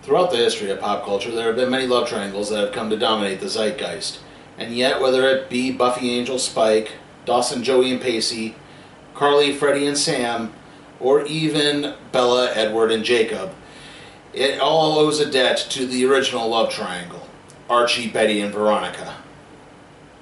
Throughout the history of pop culture, there have been many love triangles that have come to dominate the zeitgeist. And yet, whether it be Buffy, Angel, Spike, Dawson, Joey, and Pacey, Carly, Freddie, and Sam, or even Bella, Edward, and Jacob, it all owes a debt to the original love triangle, Archie, Betty, and Veronica.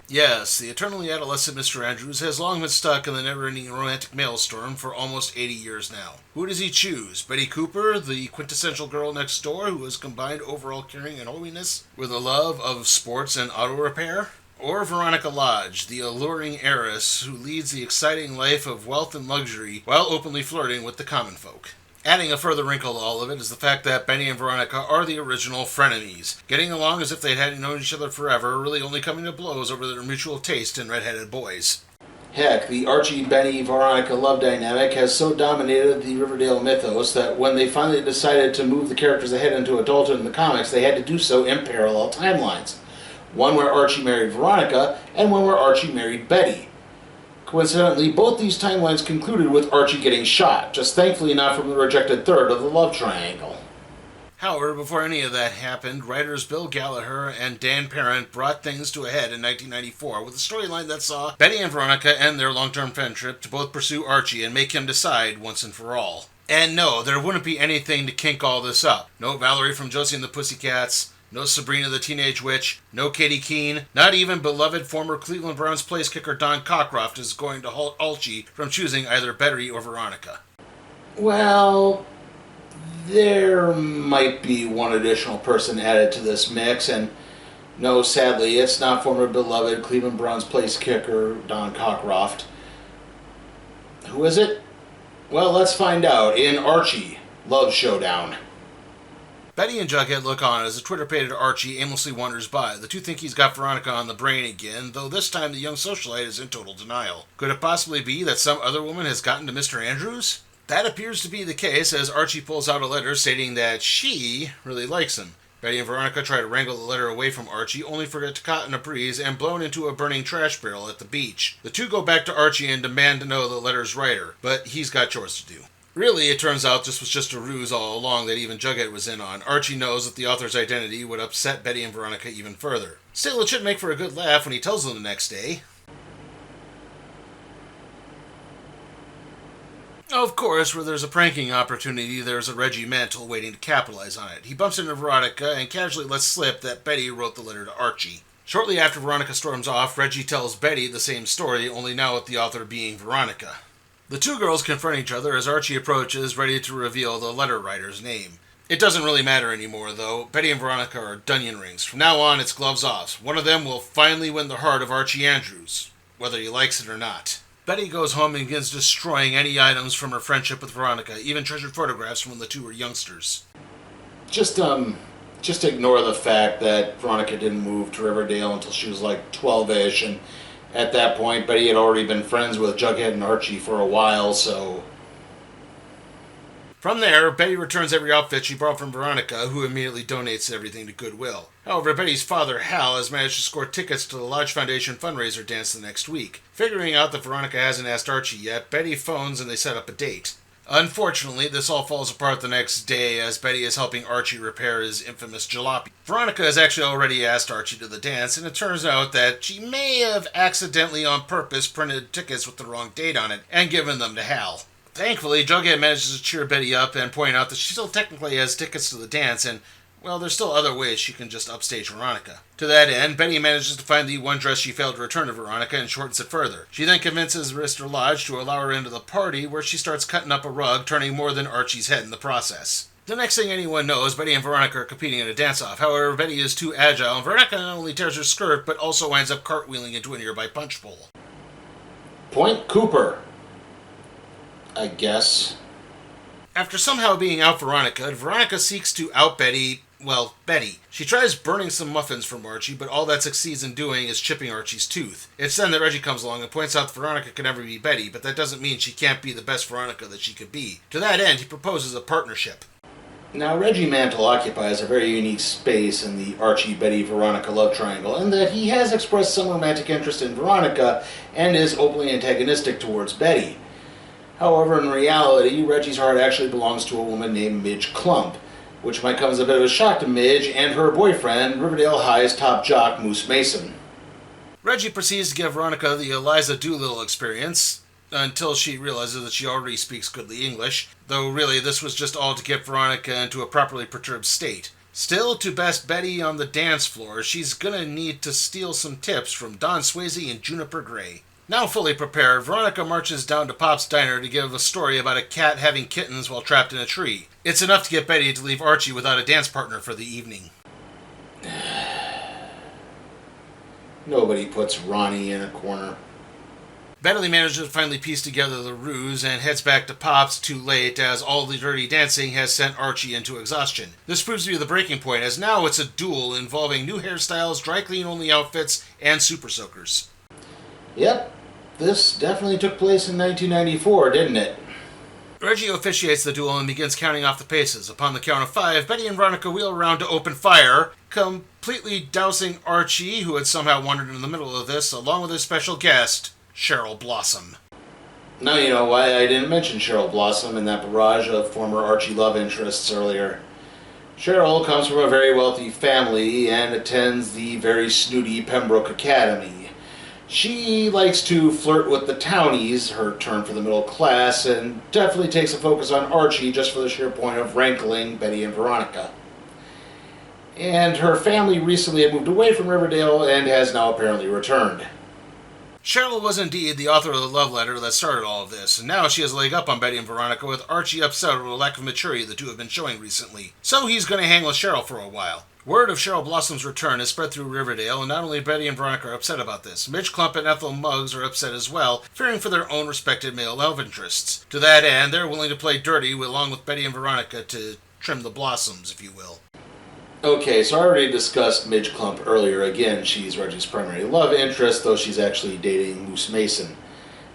Yes, the eternally adolescent Mr. Andrews has long been stuck in the never-ending romantic maelstrom for almost 80 years now. Who does he choose? Betty Cooper, the quintessential girl next door who has combined overall caring and holiness with a love of sports and auto repair? Or Veronica Lodge, the alluring heiress who leads the exciting life of wealth and luxury while openly flirting with the common folk? Adding a further wrinkle to all of it is the fact that Betty and Veronica are the original frenemies, getting along as if they hadn't known each other forever, really only coming to blows over their mutual taste in red-headed boys. Heck, the Archie, Betty, Veronica love dynamic has so dominated the Riverdale mythos that when they finally decided to move the characters ahead into adulthood in the comics, they had to do so in parallel timelines. One where Archie married Veronica, and one where Archie married Betty. Coincidentally, both these timelines concluded with Archie getting shot, just thankfully not from the rejected third of the love triangle. However, before any of that happened, writers Bill Gallagher and Dan Parent brought things to a head in 1994 with a storyline that saw Betty and Veronica end their long-term friendship to both pursue Archie and make him decide once and for all. And no, there wouldn't be anything to kink all this up. No Valerie from Josie and the Pussycats, no Sabrina the Teenage Witch, no Katie Keene, not even beloved former Cleveland Browns place kicker Don Cockroft is going to halt Archie from choosing either Betty or Veronica. Well, there might be one additional person added to this mix, and no, sadly, it's not former beloved Cleveland Browns place kicker Don Cockroft. Who is it? Well, let's find out in Archie, Love Showdown. Betty and Jughead look on as the Twitter-pated Archie aimlessly wanders by. The two think he's got Veronica on the brain again, though this time the young socialite is in total denial. Could it possibly be that some other woman has gotten to Mr. Andrews? That appears to be the case as Archie pulls out a letter stating that she really likes him. Betty and Veronica try to wrangle the letter away from Archie, only for it to caught in a breeze and blown into a burning trash barrel at the beach. The two go back to Archie and demand to know the letter's writer, but he's got chores to do. Really, it turns out this was just a ruse all along that even Jughead was in on. Archie knows that the author's identity would upset Betty and Veronica even further. Still, it should make for a good laugh when he tells them the next day. Of course, where there's a pranking opportunity, there's a Reggie Mantle waiting to capitalize on it. He bumps into Veronica and casually lets slip that Betty wrote the letter to Archie. Shortly after Veronica storms off, Reggie tells Betty the same story, only now with the author being Veronica. The two girls confront each other as Archie approaches, ready to reveal the letter writer's name. It doesn't really matter anymore, though. Betty and Veronica are Dunyan rings. From now on, it's gloves off. One of them will finally win the heart of Archie Andrews, whether he likes it or not. Betty goes home and begins destroying any items from her friendship with Veronica, even treasured photographs from when the two were youngsters. Just ignore the fact that Veronica didn't move to Riverdale until she was like 12-ish, and at that point, Betty had already been friends with Jughead and Archie for a while, so... From there, Betty returns every outfit she brought from Veronica, who immediately donates everything to Goodwill. However, Betty's father, Hal, has managed to score tickets to the Lodge Foundation fundraiser dance the next week. Figuring out that Veronica hasn't asked Archie yet, Betty phones and they set up a date. Unfortunately, this all falls apart the next day as Betty is helping Archie repair his infamous jalopy. Veronica has actually already asked Archie to the dance, and it turns out that she may have accidentally on purpose printed tickets with the wrong date on it and given them to Hal. Thankfully, Jughead manages to cheer Betty up and point out that she still technically has tickets to the dance, and, well, there's still other ways she can just upstage Veronica. To that end, Betty manages to find the one dress she failed to return to Veronica and shortens it further. She then convinces Mr. Lodge to allow her into the party, where she starts cutting up a rug, turning more than Archie's head in the process. The next thing anyone knows, Betty and Veronica are competing in a dance-off. However, Betty is too agile, and Veronica not only tears her skirt, but also winds up cartwheeling into a nearby punch bowl. Point Cooper, I guess. After somehow being out Veronica, Veronica seeks to out Betty. She tries burning some muffins from Archie, but all that succeeds in doing is chipping Archie's tooth. It's then that Reggie comes along and points out that Veronica can never be Betty, but that doesn't mean she can't be the best Veronica that she could be. To that end, he proposes a partnership. Now, Reggie Mantle occupies a very unique space in the Archie-Betty-Veronica love triangle, in that he has expressed some romantic interest in Veronica and is openly antagonistic towards Betty. However, in reality, Reggie's heart actually belongs to a woman named Midge Klump, which might come as a bit of a shock to Midge and her boyfriend, Riverdale High's top jock, Moose Mason. Reggie proceeds to give Veronica the Eliza Doolittle experience, until she realizes that she already speaks goodly English, though really this was just all to get Veronica into a properly perturbed state. Still, to best Betty on the dance floor, she's gonna need to steal some tips from Don Swayze and Juniper Gray. Now fully prepared, Veronica marches down to Pop's diner to give a story about a cat having kittens while trapped in a tree. It's enough to get Betty to leave Archie without a dance partner for the evening. Nobody puts Ronnie in a corner. Betty manages to finally piece together the ruse and heads back to Pop's too late, as all the dirty dancing has sent Archie into exhaustion. This proves to be the breaking point, as now it's a duel involving new hairstyles, dry clean only outfits, and super soakers. Yep, this definitely took place in 1994, didn't it? Reggie officiates the duel and begins counting off the paces. Upon the count of 5, Betty and Veronica wheel around to open fire, completely dousing Archie, who had somehow wandered in the middle of this, along with his special guest, Cheryl Blossom. Now you know why I didn't mention Cheryl Blossom in that barrage of former Archie love interests earlier. Cheryl comes from a very wealthy family and attends the very snooty Pembroke Academy. She likes to flirt with the townies, her term for the middle class, and definitely takes a focus on Archie just for the sheer point of rankling Betty and Veronica. And her family recently had moved away from Riverdale and has now apparently returned. Cheryl was indeed the author of the love letter that started all of this, and now she has a leg up on Betty and Veronica, with Archie upset over the lack of maturity the two have been showing recently. So he's going to hang with Cheryl for a while. Word of Cheryl Blossom's return has spread through Riverdale, and not only Betty and Veronica are upset about this, Midge Klump and Ethel Muggs are upset as well, fearing for their own respected male love interests. To that end, they're willing to play dirty along with Betty and Veronica to trim the blossoms, if you will. Okay, so I already discussed Midge Klump earlier. Again, she's Reggie's primary love interest, though she's actually dating Moose Mason.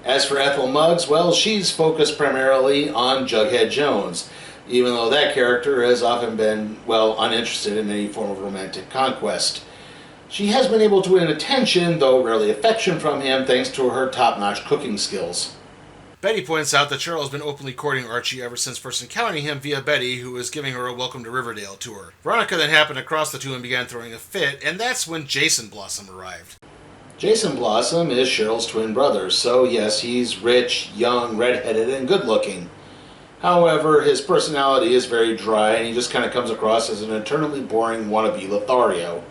As for Ethel Muggs, well, she's focused primarily on Jughead Jones, even though that character has often been, well, uninterested in any form of romantic conquest. She has been able to win attention, though rarely affection, from him thanks to her top-notch cooking skills. Betty points out that Cheryl has been openly courting Archie ever since first encountering him via Betty, who was giving her a Welcome to Riverdale tour. Veronica then happened across the two and began throwing a fit, and that's when Jason Blossom arrived. Jason Blossom is Cheryl's twin brother, so yes, he's rich, young, red-headed, and good-looking. However, his personality is very dry, and he just kind of comes across as an eternally boring wannabe Lothario.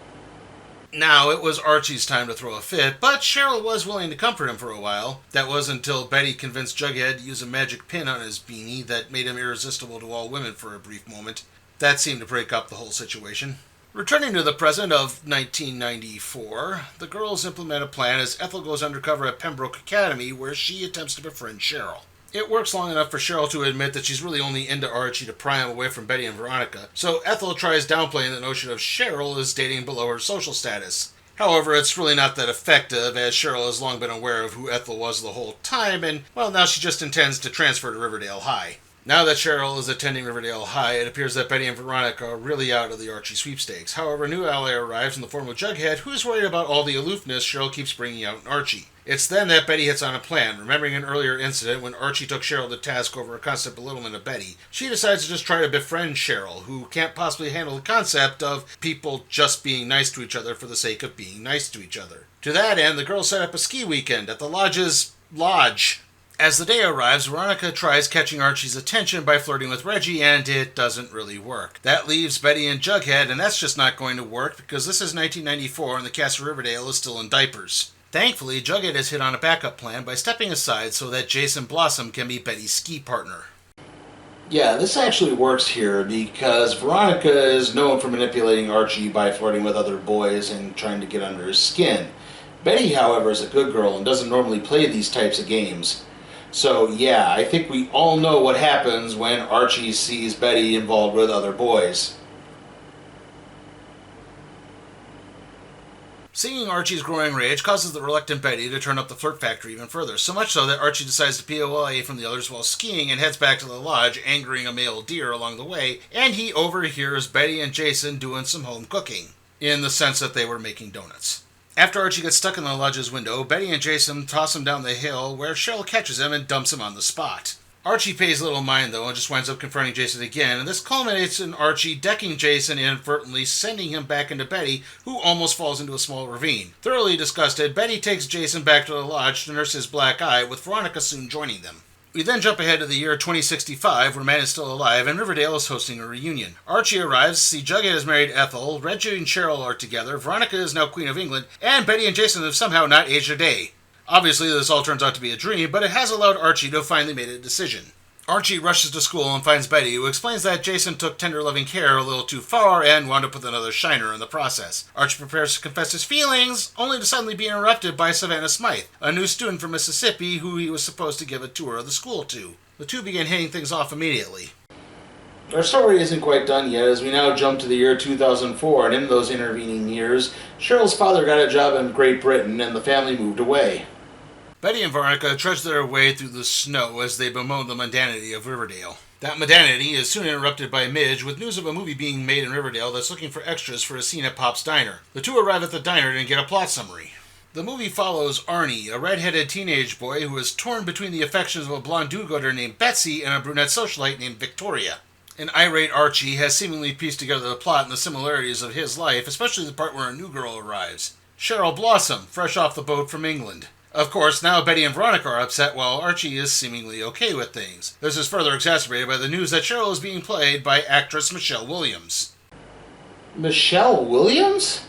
Now, it was Archie's time to throw a fit, but Cheryl was willing to comfort him for a while. That was until Betty convinced Jughead to use a magic pin on his beanie that made him irresistible to all women for a brief moment. That seemed to break up the whole situation. Returning to the present of 1994, the girls implement a plan as Ethel goes undercover at Pembroke Academy, where she attempts to befriend Cheryl. It works long enough for Cheryl to admit that she's really only into Archie to pry him away from Betty and Veronica, so Ethel tries downplaying the notion of Cheryl as dating below her social status. However, it's really not that effective, as Cheryl has long been aware of who Ethel was the whole time, and, well, now she just intends to transfer to Riverdale High. Now that Cheryl is attending Riverdale High, it appears that Betty and Veronica are really out of the Archie sweepstakes. However, a new ally arrives in the form of Jughead, who's worried about all the aloofness Cheryl keeps bringing out in Archie. It's then that Betty hits on a plan. Remembering an earlier incident when Archie took Cheryl to task over a constant belittlement of Betty, she decides to just try to befriend Cheryl, who can't possibly handle the concept of people just being nice to each other for the sake of being nice to each other. To that end, the girls set up a ski weekend at the Lodge's Lodge. As the day arrives, Veronica tries catching Archie's attention by flirting with Reggie, and it doesn't really work. That leaves Betty and Jughead, and that's just not going to work because this is 1994 and the cast of Riverdale is still in diapers. Thankfully, Jughead has hit on a backup plan by stepping aside so that Jason Blossom can be Betty's ski partner. Yeah, this actually works here because Veronica is known for manipulating Archie by flirting with other boys and trying to get under his skin. Betty, however, is a good girl and doesn't normally play these types of games. So yeah, I think we all know what happens when Archie sees Betty involved with other boys. Seeing Archie's growing rage causes the reluctant Betty to turn up the flirt factor even further, so much so that Archie decides to POA from the others while skiing and heads back to the lodge, angering a male deer along the way, and he overhears Betty and Jason doing some home cooking, in the sense that they were making donuts. After Archie gets stuck in the lodge's window, Betty and Jason toss him down the hill, where Cheryl catches him and dumps him on the spot. Archie pays little mind, though, and just winds up confronting Jason again, and this culminates in Archie decking Jason and inadvertently sending him back into Betty, who almost falls into a small ravine. Thoroughly disgusted, Betty takes Jason back to the lodge to nurse his black eye, with Veronica soon joining them. We then jump ahead to the year 2065, where Man is still alive, and Riverdale is hosting a reunion. Archie arrives to see Jughead has married Ethel, Reggie and Cheryl are together, Veronica is now Queen of England, and Betty and Jason have somehow not aged a day. Obviously, this all turns out to be a dream, but it has allowed Archie to have finally made a decision. Archie rushes to school and finds Betty, who explains that Jason took tender loving care a little too far and wound up with another shiner in the process. Archie prepares to confess his feelings, only to suddenly be interrupted by Savannah Smythe, a new student from Mississippi who he was supposed to give a tour of the school to. The two begin hitting things off immediately. Our story isn't quite done yet, as we now jump to the year 2004, and in those intervening years, Cheryl's father got a job in Great Britain and the family moved away. Betty and Veronica trudge their way through the snow as they bemoan the mundanity of Riverdale. That mundanity is soon interrupted by Midge with news of a movie being made in Riverdale that's looking for extras for a scene at Pop's Diner. The two arrive at the diner and get a plot summary. The movie follows Arnie, a red-headed teenage boy who is torn between the affections of a blonde do-gooder named Betsy and a brunette socialite named Victoria. An irate Archie has seemingly pieced together the plot and the similarities of his life, especially the part where a new girl arrives. Cheryl Blossom, fresh off the boat from England. Of course, now Betty and Veronica are upset while Archie is seemingly okay with things. This is further exacerbated by the news that Cheryl is being played by actress Michelle Williams. Michelle Williams?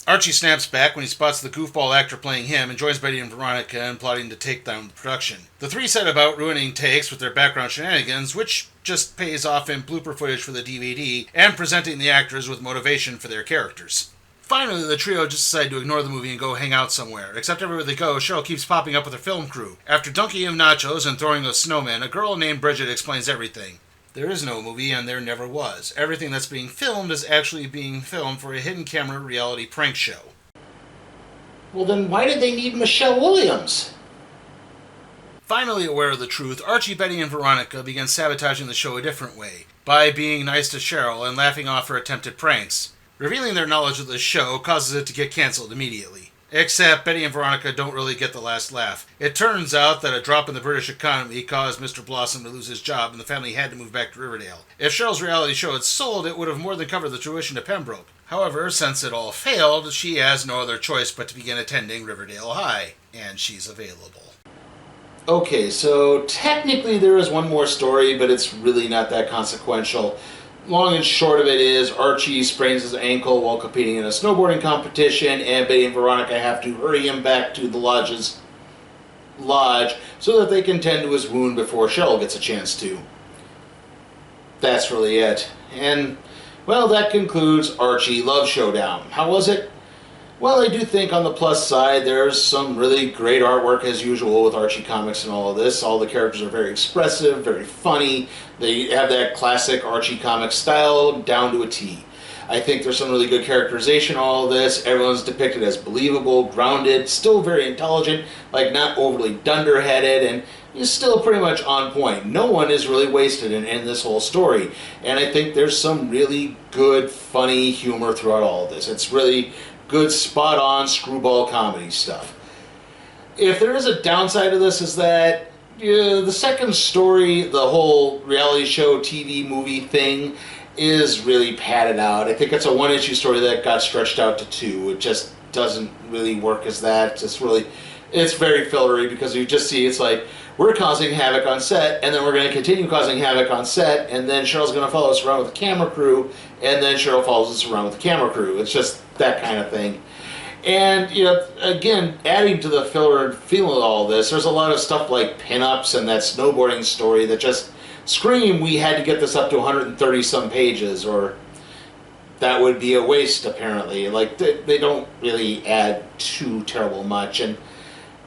Archie snaps back when he spots the goofball actor playing him and joins Betty and Veronica in plotting to take down the production. The three set about ruining takes with their background shenanigans, which just pays off in blooper footage for the DVD and presenting the actors with motivation for their characters. Finally, the trio just decide to ignore the movie and go hang out somewhere. Except everywhere they go, Cheryl keeps popping up with her film crew. After dunking him nachos and throwing a snowman, a girl named Bridget explains everything. There is no movie, and there never was. Everything that's being filmed is actually being filmed for a hidden camera reality prank show. Well, then why did they need Michelle Williams? Finally aware of the truth, Archie, Betty, and Veronica begin sabotaging the show a different way, by being nice to Cheryl and laughing off her attempted pranks. Revealing their knowledge of the show causes it to get cancelled immediately. Except Betty and Veronica don't really get the last laugh. It turns out that a drop in the British economy caused Mr. Blossom to lose his job and the family had to move back to Riverdale. If Cheryl's reality show had sold, it would have more than covered the tuition to Pembroke. However, since it all failed, she has no other choice but to begin attending Riverdale High, and she's available. Okay, so technically there is one more story, but it's really not that consequential. Long and short of it is, Archie sprains his ankle while competing in a snowboarding competition, and Betty and Veronica have to hurry him back to the lodge so that they can tend to his wound before Cheryl gets a chance to. That's really it. And, well, that concludes Archie Love Showdown. How was it? Well, I do think on the plus side, there's some really great artwork as usual with Archie comics and all of this. All the characters are very expressive, very funny. They have that classic Archie comic style down to a T. I think there's some really good characterization in all of this. Everyone's depicted as believable, grounded, still very intelligent, like not overly dunderheaded, and is still pretty much on point. No one is really wasted in this whole story. And I think there's some really good, funny humor throughout all of this. It's really good, spot-on screwball comedy stuff. If there is a downside to this, is that the second story, the whole reality show, TV, movie thing, is really padded out. I think it's a one-issue story that got stretched out to two. It just doesn't really work as that. It's very fillery because you just see it's like, we're causing havoc on set, and then we're going to continue causing havoc on set, and then Cheryl's going to follow us around with the camera crew, and then Cheryl follows us around with the camera crew. It's just that kind of thing. And, again, adding to the filler and feeling of all this, there's a lot of stuff like pinups and that snowboarding story that just scream we had to get this up to 130-some pages, or that would be a waste, apparently. Like, they don't really add too terrible much, and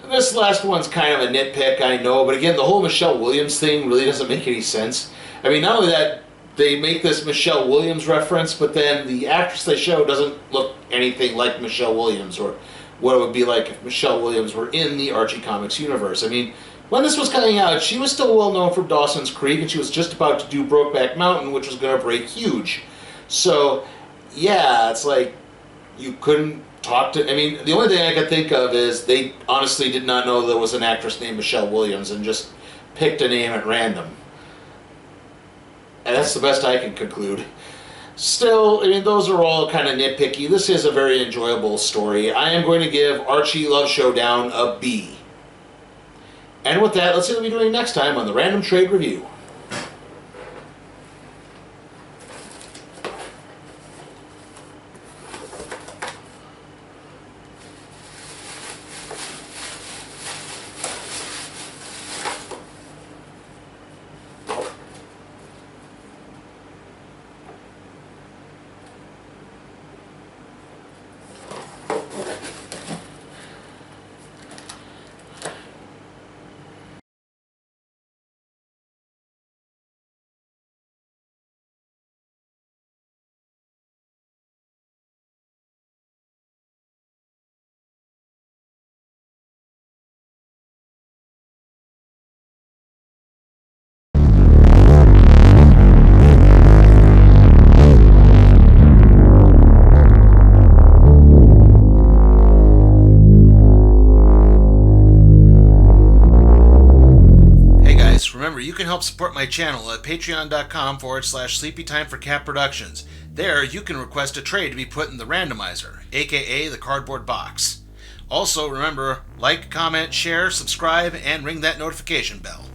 this last one's kind of a nitpick, I know, but again, the whole Michelle Williams thing really doesn't make any sense. I mean, not only that, they make this Michelle Williams reference, but then the actress they show doesn't look anything like Michelle Williams, or what it would be like if Michelle Williams were in the Archie Comics universe. I mean, When this was coming out, she was still well known from Dawson's Creek, and she was just about to do Brokeback Mountain, which was going to break huge. So, yeah, it's like you couldn't talk to... I mean, the only thing I could think of is they honestly did not know there was an actress named Michelle Williams and just picked a name at random. And that's the best I can conclude. Still, I mean, those are all kind of nitpicky. This is a very enjoyable story. I am going to give Archie Love Showdown a B. And with that, let's see what we'll be doing next time on the Random Trade Review. Remember, you can help support my channel at patreon.com/sleepytimeforcatproductions. There, you can request a trade to be put in the randomizer, aka the cardboard box. Also, remember, like, comment, share, subscribe, and ring that notification bell.